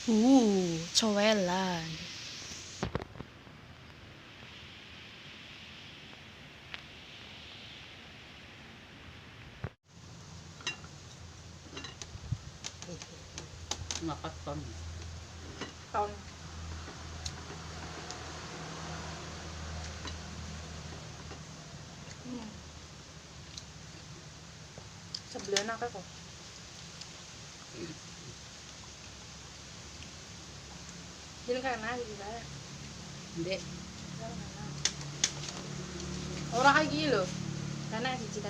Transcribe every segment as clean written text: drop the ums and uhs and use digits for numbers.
Cowelan. Ngakak ton. Tahun. Sebelah nak kok. Jadi karena di sana. Ndek. Orang kayak gini loh. Karena siji.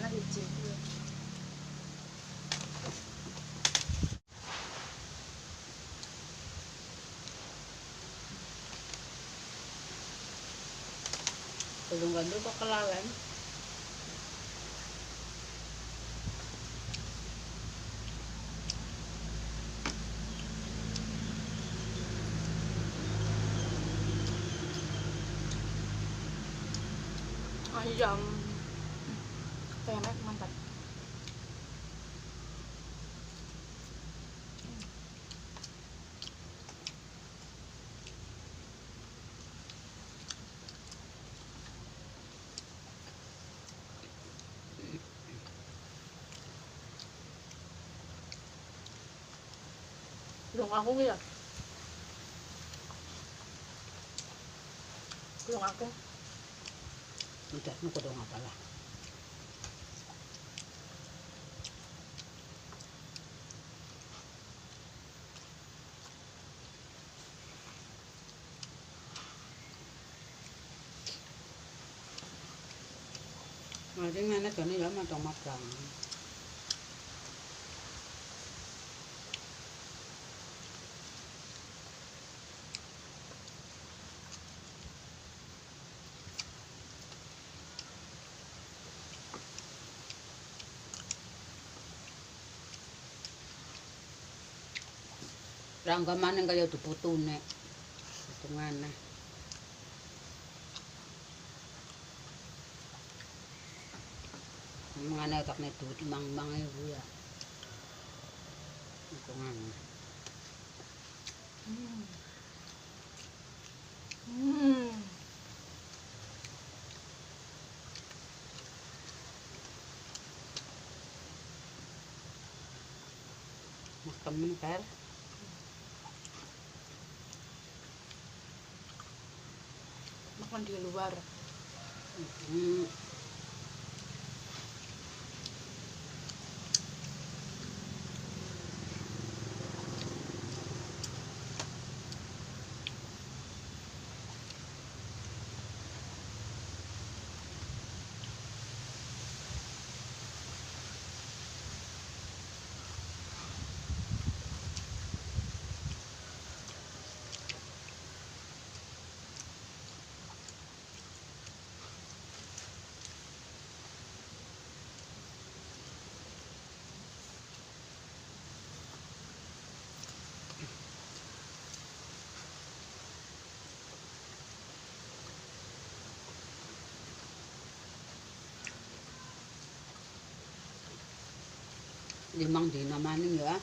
Tulung gandul kok kelalen. Jam temet mantap. Belum aku ya. Belum aku. Udah nu kudu ngapalah. Mari ngene jane ya madang-madang. Rangga maning kaya diputune. Hitungane. Mangane otakne duit 5.000 ya. Hitungane. Makan kan? Makan di luar. Limang dina maning ya.